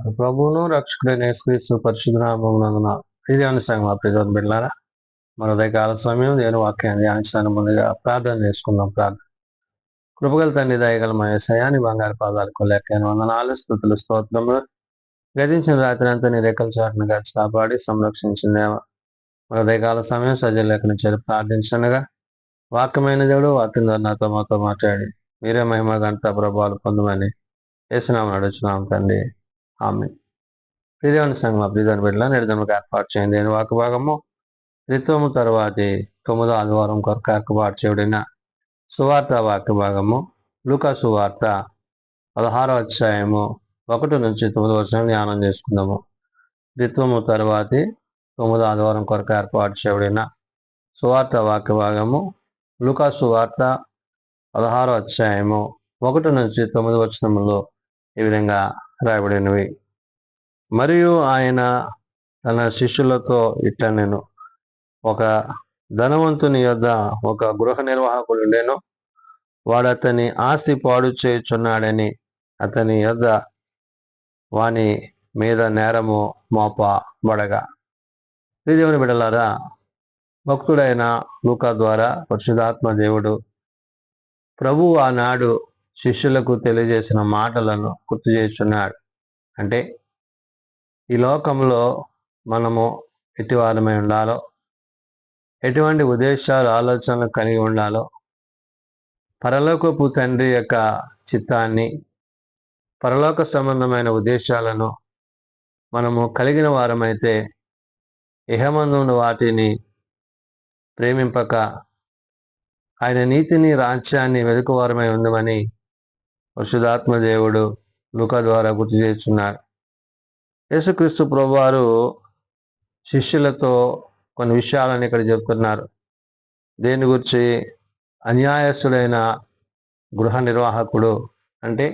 ప్రభువును రక్షకుడైన యేసుక్రీస్తు పరిశుద్ధ నామమునందున ఇది సంఘం ప్రియమైన బిడ్డలారా, మన ఉదయకాల సమయం దేవుని వాక్యాన్ని ధ్యానించడానికి ముందుగా ప్రార్థన చేసుకుందాం. కృపగల తండ్రి, దయగల మా యేసయ్య, నీ బంగారు పాదాలకు లెక్కైన వందనాలు, స్తుతులు, స్తోత్రములు. గతించిన రాత్రి అంతా నీ రెక్కల చాటును గడిచి కాపాడి సంరక్షించిన మన ఉదయకాల సమయం సజ్జల లెక్కను చేరి ప్రార్థించనగా వాక్యమైన దేవుడు వాక్యం ద్వారా నాతో మాతో మాట్లాడి మీరే మహిమ గంట ప్రభావాలు పొందమని యేసునామమున అడుగుచున్నాం తండ్రి. ఆమె ప్రియదేవుని సంఘం ప్రియదేవుని బిడ్డల నిర్దములకు ఏర్పాటు చేయండి. నేను వాక్య భాగము త్రిత్వము తరువాతి 9వ ఆదివారం కొరకు ఏర్పాటు చేయబడిన సువార్త వాక్య భాగము లూకా సువార్త 16వ అధ్యాయము 1 నుంచి 9 వచనం ధ్యానం చేసుకుందాము. త్రిత్వము తరువాతి 9వ ఆదివారం కొరకు ఏర్పాటు చేయబడిన సువార్త వాక్య భాగము లూకా సువార్త 16వ అధ్యాయము 1 నుంచి 9 వచనములో ఈ విధంగా రాయబడినవి. మరియు ఆయన తన శిష్యులతో ఇట్లనెను, ఒక ధనవంతుని యొద్ద ఒక గృహ నిర్వాహకుడు ఉండెను. వాడు అతని ఆస్తి పాడు చేయుచున్నాడని అతని యొద్ద వాని మీద నేరము మోపబడగా. దేవుని బిడ్డలారా, భక్తుడైన లూకా ద్వారా పరిశుద్ధాత్మ దేవుడు ప్రభువు ఆనాడు శిష్యులకు తెలియజేసిన మాటలను గుర్తు చేస్తున్నాడు. అంటే ఈ లోకంలో మనము ఎటివారమై ఉండాలో, ఎటువంటి ఉద్దేశాలు ఆలోచనలు కలిగి ఉండాలో, పరలోకపు తండ్రి యొక్క చిత్తాన్ని, పరలోక సంబంధమైన ఉద్దేశాలను మనము కలిగిన వారమైతే ఇహమందున్న వాటిని ప్రేమింపక ఆయన నీతిని, రాజ్యాన్ని వెతుకువారమై ఉందమని పరిశుద్ధాత్మ దేవుడు లూకా ద్వారా గుర్తు చేస్తున్నాడు. యేసుక్రీస్తు ప్రభువారు శిష్యులతో కొన్ని విషయాలను ఇక్కడ చెప్తున్నారు. దేని గురించి? అన్యాయస్తుడైన గృహ నిర్వాహకుడు, అంటే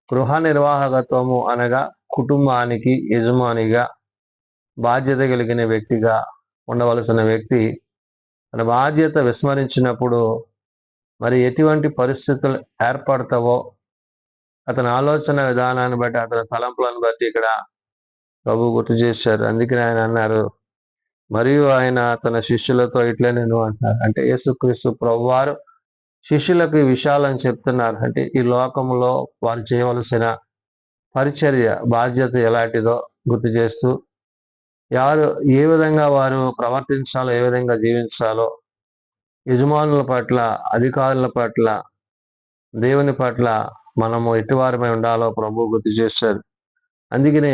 గృహ నిర్వాహకత్వము అనగా కుటుంబానికి యజమానిగా బాధ్యత కలిగిన వ్యక్తిగా ఉండవలసిన వ్యక్తి తన బాధ్యత విస్మరించినప్పుడు మరి ఎటువంటి పరిస్థితులు ఏర్పడతావో అతని ఆలోచన విధానాన్ని బట్టి, అతని తలంపులను బట్టి ఇక్కడ ప్రభు గుర్తు చేశారు. అందుకని ఆయన అన్నారు, మరియు ఆయన తన శిష్యులతో ఇట్లే నేను అంటున్నారు. అంటే యేసుక్రీస్తు ప్రభువారు శిష్యులకు ఈ విషయాలను చెప్తున్నారు. అంటే ఈ లోకంలో వారు చేయవలసిన పరిచర్య, బాధ్యత ఎలాంటిదో గుర్తు చేస్తూ, ఏ విధంగా వారు ప్రవర్తించాలో, ఏ విధంగా జీవించాలో, యజమానుల పట్ల, అధికారుల పట్ల, దేవుని పట్ల మనము ఎటువారమై ఉండాలో ప్రభు గుర్తు చేశారు. అందుకనే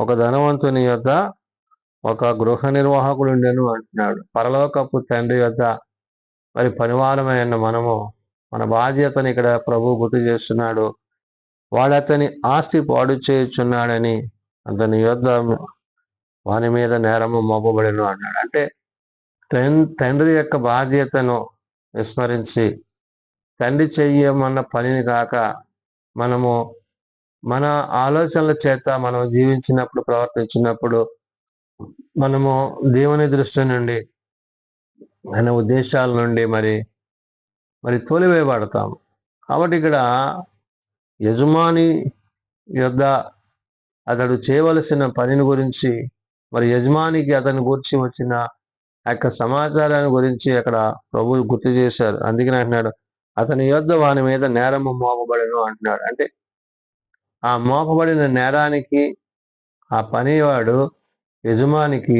ఒక ధనవంతుని యొద్ద ఒక గృహ నిర్వాహకుడు ఉండెను అంటున్నాడు. పరలోకపు తండ్రి యొద్ద మరి పనివారమైన మనము మన బాధ్యతని ఇక్కడ ప్రభు గుర్తు చేస్తున్నాడు. వాడు అతని ఆస్తి పాడు చేయుచున్నాడని అతని యొద్ద వాని మీద నేరము మోపబడెను అన్నాడు. అంటే తండ్రి యొక్క బాధ్యతను విస్మరించి తండ్రి చెయ్యమన్న పనిని కాక మనము మన ఆలోచనల చేత మనం జీవించినప్పుడు, ప్రవర్తించినప్పుడు మనము దేవుని దృష్టి నుండి, ఆయన ఉద్దేశాల నుండి మరి తోలివేయబడతాము. కాబట్టి ఇక్కడ యజమాని యొద్ద అతడు చేయవలసిన పనిని గురించి, మరి యజమానికి అతని గురించి వచ్చిన ఆ యొక్క సమాచారాన్ని గురించి అక్కడ ప్రభువు గుర్తు చేశారు. అందుకని అంటున్నాడు, అతని యొద్ద వాని మీద నేరము మోపబడెను అంటున్నాడు. అంటే ఆ మోపబడిన నేరానికి ఆ పనివాడు యజమానికి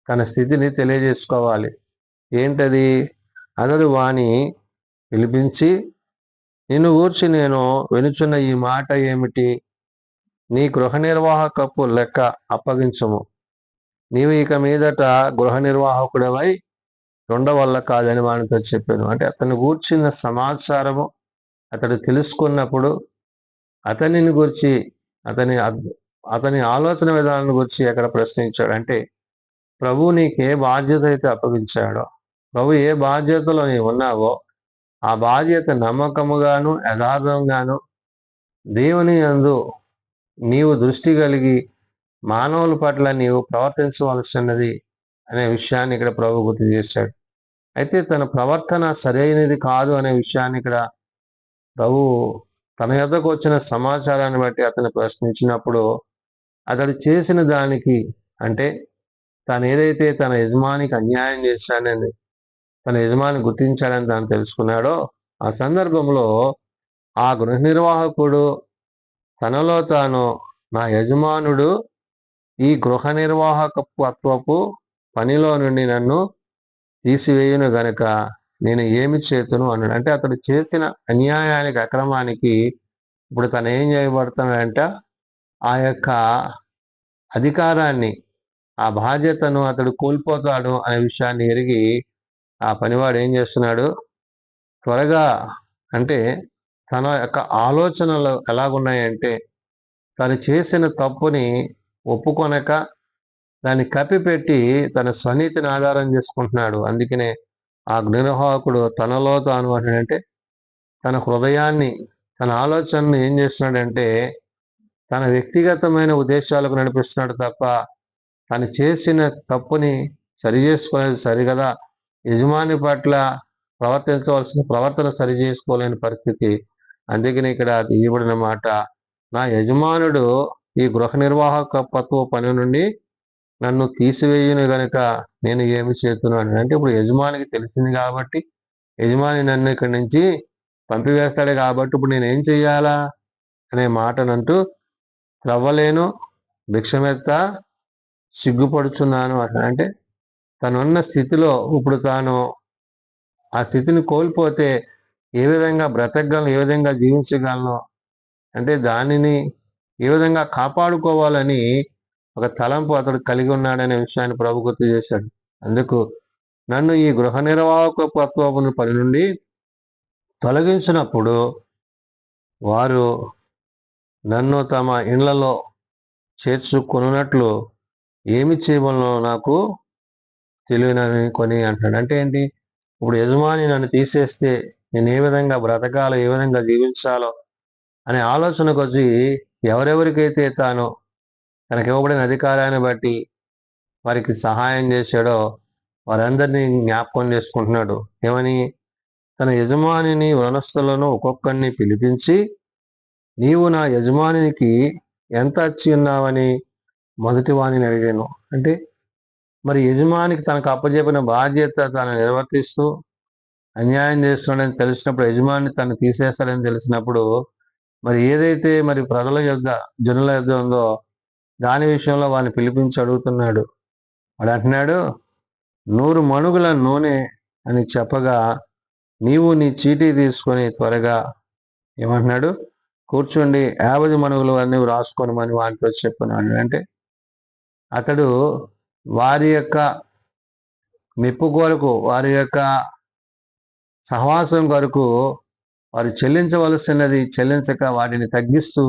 తన స్థితిని తెలియజేసుకోవాలి. ఏంటది? అతడు వాని పిలిపించి, నిన్ను గూర్చి నేను వినుచున్న ఈ మాట ఏమిటి? నీ గృహ నిర్వాహకపు లెక్క అప్పగించము. నీవు ఇక మీదట గృహ నిర్వాహకుడవై ఉండవల్ల కాదని వానితో చెప్పాను. అంటే అతను గూర్చిన సమాచారము అతడు తెలుసుకున్నప్పుడు అతనిని గురించి, అతని ఆలోచన విధానాన్ని గురించి అక్కడ ప్రశ్నించాడు. అంటే ప్రభు నీకు ఏ బాధ్యత అయితే అప్పగించాడో, ప్రభు ఏ బాధ్యతలో నీవు ఉన్నావో ఆ బాధ్యత నమ్మకముగాను యథార్థంగాను దేవుని యందు నీవు దృష్టి కలిగి మానవుల పట్ల నీవు ప్రవర్తించవలసినది అనే విషయాన్ని ఇక్కడ ప్రభు గుర్తు చేశాడు. అయితే తన ప్రవర్తన సరైనది కాదు అనే విషయాన్ని ఇక్కడ ప్రభు తన యొద్దకు వచ్చిన సమాచారాన్ని బట్టి అతను ప్రశ్నించినప్పుడు అతడు చేసిన దానికి, అంటే తాను ఏదైతే తన యజమానికి అన్యాయం చేశాడని తన యజమాని గుర్తించాడని తాను తెలుసుకున్నాడో, ఆ సందర్భంలో ఆ గృహ నిర్వాహకుడు తనలో తాను, నా యజమానుడు ఈ గృహ నిర్వాహకత్వపు పనిలో నుండి నన్ను తీసివేయును గనుక నేను ఏమి చేతును అన్నాడు. అంటే అతడు చేసిన అన్యాయానికి, అక్రమానికి ఇప్పుడు తను ఏం చేయబడుతున్నాడంట, ఆ యొక్క అధికారాన్ని, ఆ బాధ్యతను అతడు కోల్పోతాడు అనే విషయాన్ని ఎరిగి ఆ పనివాడు ఏం చేస్తున్నాడు, త్వరగా, అంటే తన యొక్క ఆలోచనలు ఎలాగున్నాయంటే తను చేసిన తప్పుని ఒప్పుకొనక దాన్ని కప్పిపెట్టి తన స్వనీతిని ఆధారం చేసుకుంటున్నాడు. అందుకనే ఆ నిర్వాహకుడు తనలో తాను అంటే తన హృదయాన్ని, తన ఆలోచనను ఏం చేస్తున్నాడంటే తన వ్యక్తిగతమైన ఉద్దేశాలకు నడిపిస్తున్నాడు తప్ప తను చేసిన తప్పుని సరి చేసుకోలేదు. సరిగదా యజమాని పట్ల ప్రవర్తించవలసిన ప్రవర్తన సరి చేసుకోలేని పరిస్థితి. అందుకని ఇక్కడ ఇవ్వబడిన మాట, నా యజమానుడు ఈ గృహ నిర్వాహకత్వ పని నుండి నన్ను తీసివేయును గనుక నేను ఏమి చేస్తున్నాను అంటే, ఇప్పుడు యజమానికి తెలిసింది కాబట్టి, యజమాని నన్ను ఇక్కడి నుంచి పంపివేస్తాడే కాబట్టి ఇప్పుడు నేను ఏం చెయ్యాలా అనే మాటనంటూ, త్రవ్వలేను, భిక్షమెత్త సిగ్గుపడుచున్నాను అంటే తనున్న స్థితిలో ఇప్పుడు తాను ఆ స్థితిని కోల్పోతే ఏ విధంగా బ్రతకగలను, ఏ విధంగా జీవించగలను, అంటే దానిని ఏ విధంగా కాపాడుకోవాలని ఒక తలంపు అతడు కలిగి ఉన్నాడనే విషయాన్ని ప్రభు గుర్తు చేశాడు. అందుకు నన్ను ఈ గృహ నిర్వాహకత్వపు పని నుండి తొలగించినప్పుడు వారు నన్ను తమ ఇళ్లలో చేర్చుకొనున్నట్లు ఏమి చేయవలనో నాకు తెలియనని కొని అంటాడు. అంటే ఏంటి, ఇప్పుడు యజమాని నన్ను తీసేస్తే నేను ఏ విధంగా బ్రతకాలో, ఏ విధంగా జీవించాలో అనే ఆలోచనకు వచ్చి ఎవరెవరికైతే తాను తనకి ఇవ్వబడిన అధికారాన్ని బట్టి వారికి సహాయం చేశాడో వారందరినీ జ్ఞాపకం చేసుకుంటున్నాడు. ఏమని, తన యజమానిని వనస్తులను ఒక్కొక్కరిని పిలిపించి, నీవు నా యజమానికి ఎంత అచ్చి ఉన్నావని మొదటి వాణిని అడిగాను. అంటే మరి యజమానికి తనకు అప్పచెప్పిన బాధ్యత తను నిర్వర్తిస్తూ అన్యాయం చేస్తున్నాడని తెలిసినప్పుడు, యజమాని తను తీసేస్తాడని తెలిసినప్పుడు, మరి ఏదైతే మరి ప్రజల యొద్ద, జనుల యొద్ద ఉందో దాని విషయంలో వాడిని పిలిపించి అడుగుతున్నాడు. వాడు అంటున్నాడు, 100 మణుగుల నూనె అని చెప్పగా నీవు నీ చీటీ తీసుకొని త్వరగా ఏమంటున్నాడు, కూర్చోండి 50 మణుగులు అన్నీ రాసుకోనమని వాటితో చెప్పున్నాడు. అంటే అతడు వారి యొక్క మెప్పు కొరకు, వారి యొక్క సహవాసం కొరకు వారు చెల్లించవలసినది చెల్లించక వాటిని తగ్గిస్తూ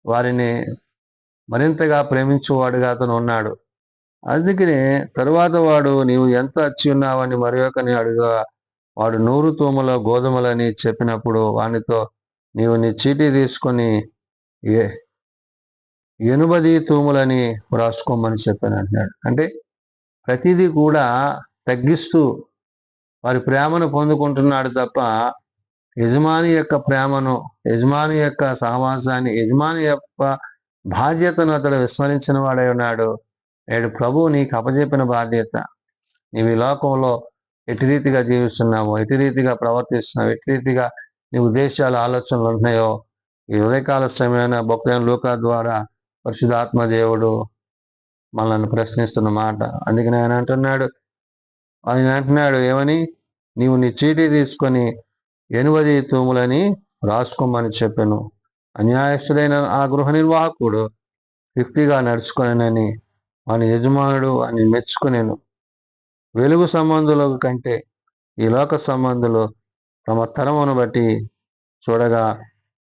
వారిని మరింతగా ప్రేమించేవాడుగా అతను ఉన్నాడు. అందుకనే తరువాత వాడు నీవు ఎంత అచ్చి ఉన్నావని మరి ఒకరిని అడుగా వాడు 100 తూముల గోధుమలని చెప్పినప్పుడు వానితో నీవు నీ చీటీ తీసుకొని 80 తూములని రాసుకోమని చెప్పాను అంటున్నాడు. అంటే ప్రతిదీ కూడా తగ్గిస్తూ వారి ప్రేమను పొందుకుంటున్నాడు తప్ప యజమాని యొక్క ప్రేమను, యజమాని యొక్క సహవాసాన్ని, యజమాని యొక్క బాధ్యతను అతడు విస్మరించిన వాడై ఉన్నాడు. నేడు ప్రభువు నీకు అప్పచెప్పిన బాధ్యత, నీవు ఈ లోకంలో ఎటు రీతిగా జీవిస్తున్నావో, ఎటు రీతిగా ప్రవర్తిస్తున్నావు, ఎటు రీతిగా నీ ఉద్దేశాలు, ఆలోచనలు ఉంటున్నాయో ఈ ఉదయకాల సమయమైన భక్తులైన లూకా ద్వారా పరిశుద్ధాత్మ దేవుడు మనల్ని ప్రశ్నిస్తున్న మాట. అందుకని ఆయన అంటున్నాడు ఏమని, నీవు నీ చీటీ తీసుకొని 80 తూములని రాసుకోమని చెప్పాను. అన్యాయస్తుడైన ఆ గృహ నిర్వాహకుడు యుక్తిగా నడుచుకొనని వాని యజమానుడు అని మెచ్చుకునేను. వెలుగు సంబంధుల కంటే ఈ లోక సంబంధులు తమ తరమును బట్టి చూడగా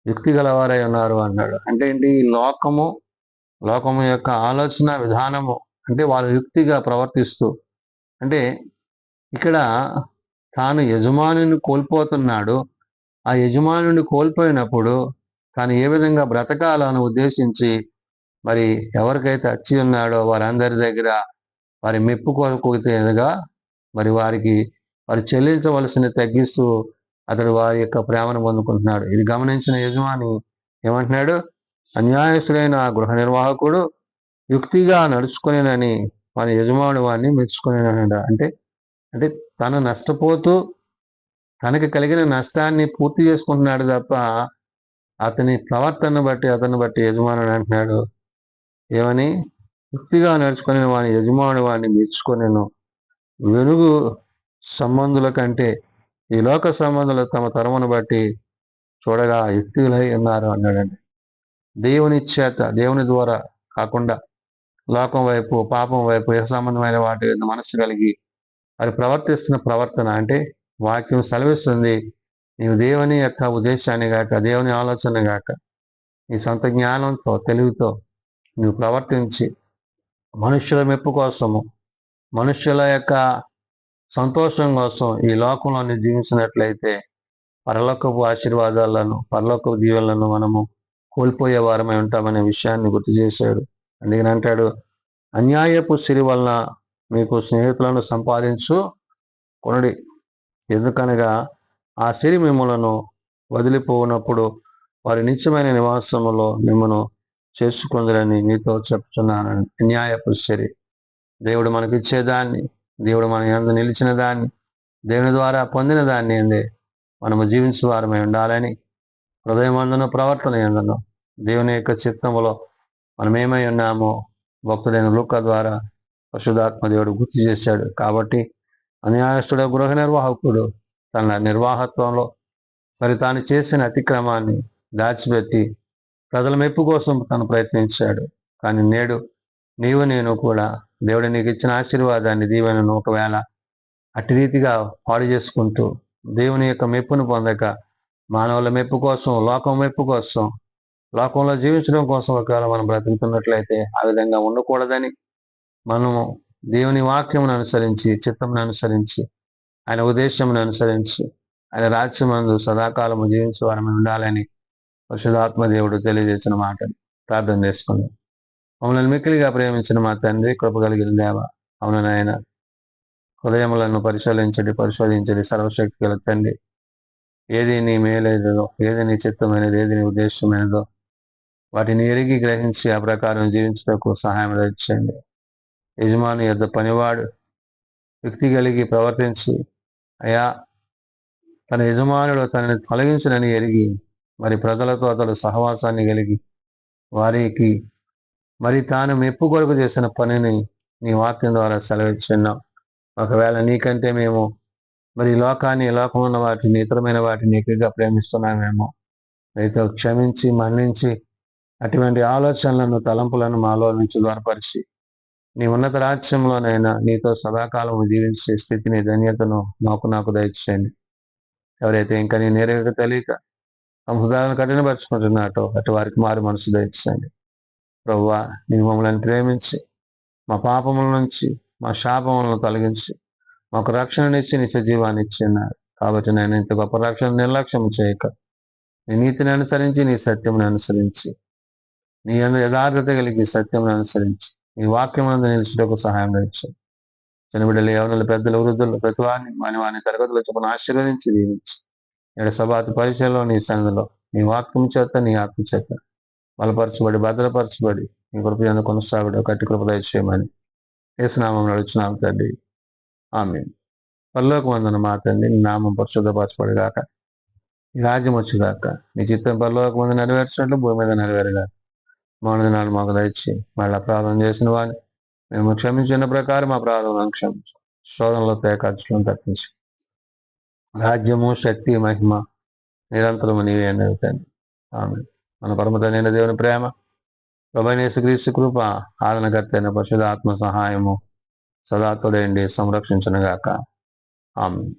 యుక్తి గలవారై ఉన్నారు అన్నాడు. అంటే ఏంటి, ఈ లోకము యొక్క ఆలోచన విధానము, అంటే వాళ్ళు యుక్తిగా ప్రవర్తిస్తూ, అంటే ఇక్కడ తాను యజమానిని కోల్పోతున్నాడు. ఆ యజమానుని కోల్పోయినప్పుడు తాను ఏ విధంగా బ్రతకాలని ఉద్దేశించి మరి ఎవరికైతే అచ్చి ఉన్నాడో వారందరి దగ్గర వారి మెప్పు కోరుకుగా మరి వారు చెల్లించవలసిన తగ్గిస్తూ అతడు వారి యొక్క ప్రేమను పొందుకుంటున్నాడు. ఇది గమనించిన యజమాని ఏమంటున్నాడు, అన్యాయస్తుడైన గృహ నిర్వాహకుడు యుక్తిగా నడుచుకునేనని మన యజమానుడు వాడిని మెచ్చుకునేనట. అంటే అంటే తను నష్టపోతూ తనకి కలిగిన నష్టాన్ని పూర్తి చేసుకుంటున్నాడు తప్ప అతని ప్రవర్తన బట్టి అతన్ని బట్టి యజమానుడు అంటున్నాడు ఏమని, యుక్తిగా నడుచుకుని వాని యజమానుడు వాడిని మెచ్చుకొనెను. వెలుగు సంబంధుల కంటే ఈ లోక సంబంధులు తమ తరమును బట్టి చూడగా యుక్తులై ఉన్నారు అన్నాడండి. దేవుని చేత, దేవుని ద్వారా కాకుండా లోకం వైపు, పాపం వైపు, ఏ సంబంధమైన వాటి మనస్సు కలిగి అది ప్రవర్తిస్తున్న ప్రవర్తన అంటే వాక్యం సెలవిస్తుంది, నీవు దేవుని యొక్క ఉద్దేశాన్ని గాక, దేవుని ఆలోచన గాక, నీ సొంత జ్ఞానంతో, తెలివితో నువ్వు ప్రవర్తించి మనుష్యుల మెప్పు కోసము, మనుష్యుల యొక్క సంతోషం కోసం ఈ లోకంలో జీవించినట్లయితే పరలోకపు ఆశీర్వాదాలను, పరలోకపు దీవెనలను మనము కోల్పోయే వారమై ఉంటామనే విషయాన్ని గుర్తు చేశాడు. అందుకని అంటాడు, అన్యాయపు సిరి వలన మీకు స్నేహితులను సంపాదించు కొనుడి, ఎందుకనగా ఆ సిరి మిమ్మలను వదిలిపోనప్పుడు వారి నిత్యమైన నివాసములో మిమ్మను చేసుకుందరని నీతో చెప్తున్నాను. అన్యాయపు సిరి, దేవుడు మనకిచ్చేదాన్ని, దేవుడు మన యందు నిలిచిన దాన్ని, దేవుని ద్వారా పొందిన దాన్ని అందే మనము జీవించే వారమై ఉండాలని హృదయమందును ప్రవర్తన యందును దేవుని యొక్క చిత్తములో మనం ఏమై ఉన్నామో భక్తుడైన లూకా ద్వారా పరిశుద్ధాత్మ దేవుడు గుర్తు చేశాడు. కాబట్టి అన్యాయస్తుడు గృహ నిర్వాహకుడు తన నిర్వాహత్వంలో మరి తాను చేసిన అతిక్రమాన్ని దాచిపెట్టి ప్రజల మెప్పు కోసం తను ప్రయత్నించాడు. కానీ నేడు నీవు నేను కూడా దేవుడు నీకు ఇచ్చిన ఆశీర్వాదాన్ని, దీవెనను ఒకవేళ అట్టి రీతిగా పాడు చేసుకుంటూ దేవుని యొక్క మెప్పును పొందక మానవుల మెప్పు కోసం, లోకం మెప్పు కోసం, లోకంలో జీవించడం కోసం ఒకవేళ మనం బ్రతుకుతున్నట్లయితే ఆ విధంగా ఉండకూడదని మనము దేవుని వాక్యమును అనుసరించి, చిత్తమును అనుసరించి, ఆయన ఉద్దేశమును అనుసరించి ఆయన రాజ్యమందు సదాకాలము జీవించే వారము ఉండాలని పరిశుద్ధాత్మ దేవుడు తెలియజేసిన మాటలు ప్రార్థన చేసుకుందాం. మమ్మల్ని మిక్కిలిగా ప్రేమించిన మా తండ్రి, కృప కలిగిన దేవ, అవును నాయన, హృదయములను పరిశోధించడి సర్వశక్తి గల తండ్రి, ఏది నీ మేలేదో, ఏది నీ చిత్తమైనది, ఏది నీ ఉద్దేశమైనదో వాటిని ఎరిగి గ్రహించి ఆ ప్రకారం జీవించడానికి సహాయం ఇచ్చేయండి. యజమాని యొద్ద పనివాడు వ్యక్తి కలిగి ప్రవర్తించి అయా తన యజమానుడు తనని తొలగించునని ఎరిగి మరి ప్రజలతో అతడు సహవాసాన్ని కలిగి వారికి మరి తాను మెప్పు కొరకు చేసిన పనిని నీ వాక్యం ద్వారా సెలవిచ్చున్నాం. ఒకవేళ నీకంటే మేము మరి లోకాన్ని, లోకంలో ఉన్న వాటిని, ఇతరమైన వాటిని ఎక్కువగా ప్రేమిస్తున్నామేమో, అయితే క్షమించి మన్నించి అటువంటి ఆలోచనలను, తలంపులను మాలో నుంచి దూరపరిచి నీ ఉన్నత రాజ్యంలోనైనా నీతో సదాకాలం జీవించే స్థితిని, ధన్యతను నాకు దయచేయండి. ఎవరైతే ఇంకా నీ నేరుగా తెలియక తమ హృదయాలను కఠినపరుచుకుంటున్నాటో అటు వారికి మారు మనసు దయచేయండి. ప్రభువా, నీ మమ్మల్ని ప్రేమించి మా పాపముల నుంచి, మా శాపములను తొలగించి మాకు రక్షణనిచ్చి నిత్య జీవాన్ని ఇచ్చిన్నారు. కాబట్టి నేను ఇంత గొప్ప రక్షణ నిర్లక్ష్యం చేయక నీ నీతిని అనుసరించి, నీ సత్యమును అనుసరించి, నీ యథార్థత కలిగి సత్యమును అనుసరించి నీ వాక్యమునందు నిలిచుటకు సహాయం ఇచ్చాను. చిన్నబిడ్డలు, యవనులు, పెద్దలు, వృద్ధులు ప్రతి వారిని తరగతులు చొప్పున ఆశీర్వదించి దీవించి నేడు సభాతి పరిచయంలో నీ సన్నిధిలో నీ వాక్యం చేత, నీ ఆత్మ చేత బలపరచబడి, భద్రపరచబడి నీ కృప కొనసాగుడు కట్టి కృప దయచేయమని యేసునామం నడుచున్నాం తండ్రి, ఆమేన్. పరలోకమందున మా తండ్రి, నీ నామం పరిశుద్ధపరచబడిగాక, నీ రాజ్యం వచ్చుగాక, నీ చిత్తం పరలోకమందు నెరవేర్చినట్లు భూమి మీద నెరవేరుగాక. మౌన దినాలు మాకు దయచి మళ్ళీ అపరాధం చేసిన వాడిని మేము క్షమించిన ప్రకారం మా అపరాధం క్షమించు, శోధనలో తేకాచులను తప్పించి రాజ్యము, శక్తి, మహిమ నిరంతరము నీవే తండ్రి, ఆమేన్. మన పరమ తండ్రి దేవుని ప్రేమ, ప్రభువైన యేసుక్రీస్తు కృప, ఆదరణకర్త అయిన పరిశుద్ధాత్మ సహాయము సదా తోడేండి సంరక్షించునుగాక. ఆమేన్.